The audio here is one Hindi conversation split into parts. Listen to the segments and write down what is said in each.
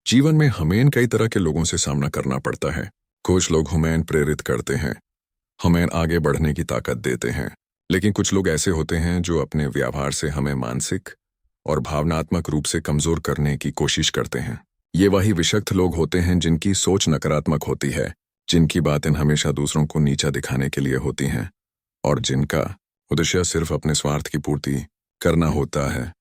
जीवन में हमें कई तरह के लोगों से सामना करना पड़ता है। कुछ लोग हमें प्रेरित करते हैं, हमें आगे बढ़ने की ताकत देते हैं, लेकिन कुछ लोग ऐसे होते हैं जो अपने व्यवहार से हमें मानसिक और भावनात्मक रूप से कमजोर करने की कोशिश करते हैं। ये वही विषक्त लोग होते हैं जिनकी सोच नकारात्मक होती है, जिनकी बातें हमेशा दूसरों को नीचा दिखाने के लिए होती हैं और जिनका उद्देश्य सिर्फ अपने स्वार्थ की पूर्ति करना होता है।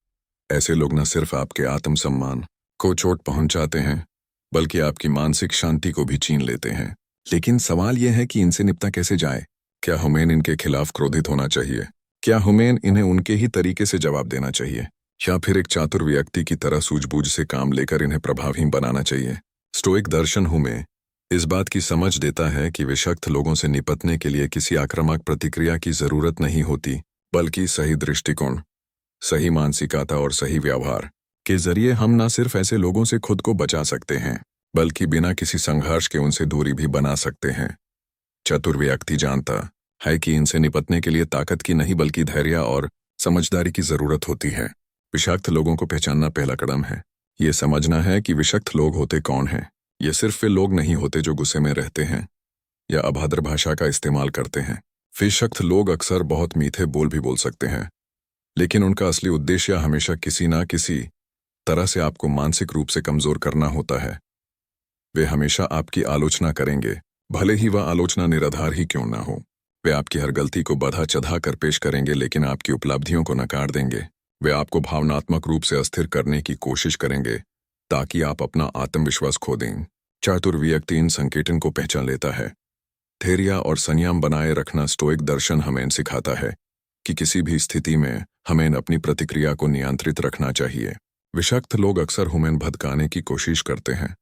ऐसे लोग न सिर्फ आपके आत्मसम्मान को चोट पहुंचाते हैं, बल्कि आपकी मानसिक शांति को भी छीन लेते हैं। लेकिन सवाल यह है कि इनसे निपटा कैसे जाए? क्या हमें इनके खिलाफ क्रोधित होना चाहिए? क्या हमें इन्हें उनके ही तरीके से जवाब देना चाहिए, या फिर एक चातुर व्यक्ति की तरह सूझबूझ से काम लेकर इन्हें प्रभावहीन बनाना चाहिए? स्टोइक दर्शन हमें इस बात की समझ देता है कि विषक्त लोगों से निपटने के लिए किसी आक्रामक प्रतिक्रिया की जरूरत नहीं होती, बल्कि सही दृष्टिकोण, सही मानसिकता और सही व्यवहार के जरिए हम न सिर्फ ऐसे लोगों से खुद को बचा सकते हैं, बल्कि बिना किसी संघर्ष के उनसे दूरी भी बना सकते हैं। चतुर व्यक्ति जानता है कि इनसे निपटने के लिए ताकत की नहीं बल्कि धैर्य और समझदारी की जरूरत होती है। विषाक्त लोगों को पहचानना पहला कदम है। ये समझना है कि विषक्त लोग होते कौन हैं। ये सिर्फ वे लोग नहीं होते जो गुस्से में रहते हैं या अभद्र भाषा का इस्तेमाल करते हैं। विषक्त लोग अक्सर बहुत मीठे बोल भी बोल सकते हैं, लेकिन उनका असली उद्देश्य हमेशा किसी ना किसी तरह से आपको मानसिक रूप से कमजोर करना होता है। वे हमेशा आपकी आलोचना करेंगे, भले ही वह आलोचना निराधार ही क्यों ना हो। वे आपकी हर गलती को बढ़ा चढ़ा कर पेश करेंगे, लेकिन आपकी उपलब्धियों को नकार देंगे। वे आपको भावनात्मक रूप से अस्थिर करने की कोशिश करेंगे ताकि आप अपना आत्मविश्वास खो दें। चातुर व्यक्ति इन संकेतन को पहचान लेता है। धैर्य और संयम बनाए रखना स्टोइक दर्शन हमें सिखाता है कि किसी भी स्थिति में हमें अपनी प्रतिक्रिया को नियंत्रित रखना चाहिए। विषक्त लोग अक्सर हमें भटकाने की कोशिश करते हैं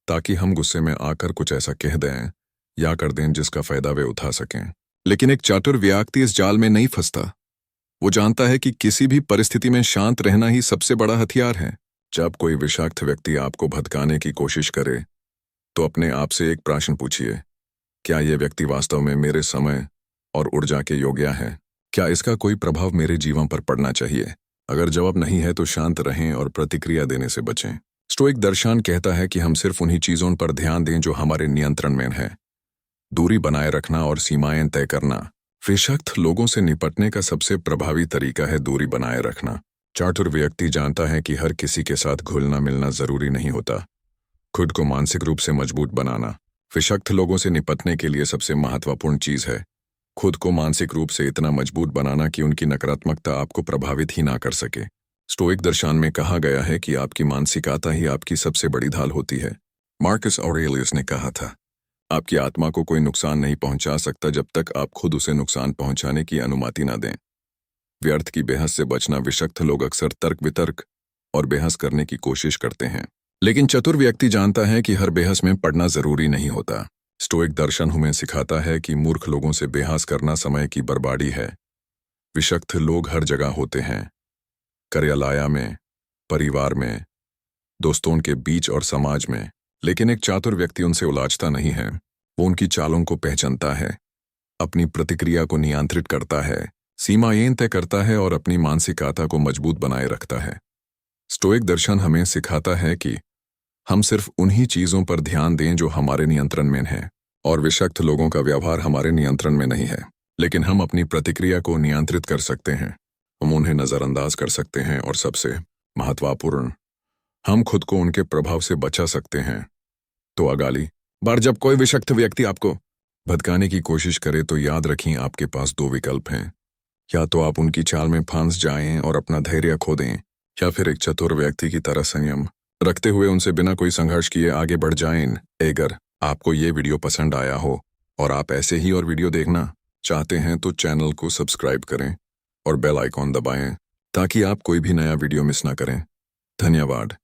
ताकि हम गुस्से में आकर कुछ ऐसा कह दें या कर दें जिसका फायदा वे उठा सकें। लेकिन एक चातुर व्यक्ति इस जाल में नहीं फंसता। वो जानता है कि किसी भी परिस्थिति में शांत रहना ही सबसे बड़ा हथियार है। जब कोई विषाक्त व्यक्ति आपको भटकाने की कोशिश करे, तो अपने आप से एक प्रश्न पूछिए, क्या यह व्यक्ति वास्तव में मेरे समय और ऊर्जा के योग्य है? क्या इसका कोई प्रभाव मेरे जीवन पर पड़ना चाहिए? अगर जवाब नहीं है तो शांत रहें और प्रतिक्रिया देने से बचें। स्टोइक दर्शन कहता है कि हम सिर्फ उन्हीं चीजों पर ध्यान दें जो हमारे नियंत्रण में है। दूरी बनाए रखना और सीमाएं तय करना। विषक्त लोगों से निपटने का सबसे प्रभावी तरीका है दूरी बनाए रखना। चातुर व्यक्ति जानता है कि हर किसी के साथ घुलना मिलना जरूरी नहीं होता। खुद को मानसिक रूप से मजबूत बनाना विषक्त लोगों से निपटने के लिए सबसे महत्वपूर्ण चीज है। खुद को मानसिक रूप से इतना मजबूत बनाना कि उनकी नकारात्मकता आपको प्रभावित ही ना कर सके। स्टोइक दर्शन में कहा गया है कि आपकी मानसिकता ही आपकी सबसे बड़ी ढाल होती है। मार्कस ऑरेलियस ने कहा था, आपकी आत्मा को कोई नुकसान नहीं पहुंचा सकता जब तक आप खुद उसे नुकसान पहुंचाने की अनुमति न दें। व्यर्थ की बहस से बचना। विषक्त लोग अक्सर तर्क वितर्क और बहस करने की कोशिश करते हैं, लेकिन चतुर व्यक्ति जानता है कि हर बहस में पड़ना जरूरी नहीं होता। स्टोइक दर्शन हमें सिखाता है कि मूर्ख लोगों से बहस करना समय की बर्बादी है। विषक्त लोग हर जगह होते हैं, कार्यालय में, परिवार में, दोस्तों के बीच और समाज में, लेकिन एक चातुर व्यक्ति उनसे उलझता नहीं है। वो उनकी चालों को पहचानता है, अपनी प्रतिक्रिया को नियंत्रित करता है, सीमाएं तय करता है और अपनी मानसिकता को मजबूत बनाए रखता है। स्टोइक दर्शन हमें सिखाता है कि हम सिर्फ उन्हीं चीजों पर ध्यान दें जो हमारे नियंत्रण में हैं, और विषक्त लोगों का व्यवहार हमारे नियंत्रण में नहीं है, लेकिन हम अपनी प्रतिक्रिया को नियंत्रित कर सकते हैं। हम उन्हें नजरअंदाज कर सकते हैं और सबसे महत्वपूर्ण, हम खुद को उनके प्रभाव से बचा सकते हैं। तो अगली बार जब कोई विषक्त व्यक्ति आपको भटकाने की कोशिश करे तो याद रखें, आपके पास दो विकल्प हैं। या तो आप उनकी चाल में फंस जाएं और अपना धैर्य खो दें, या फिर एक चतुर व्यक्ति की तरह संयम रखते हुए उनसे बिना कोई संघर्ष किए आगे बढ़ जाएं। अगर आपको ये वीडियो पसंद आया हो और आप ऐसे ही और वीडियो देखना चाहते हैं तो चैनल को सब्सक्राइब करें और बेल आइकॉन दबाएं ताकि आप कोई भी नया वीडियो मिस ना करें। धन्यवाद।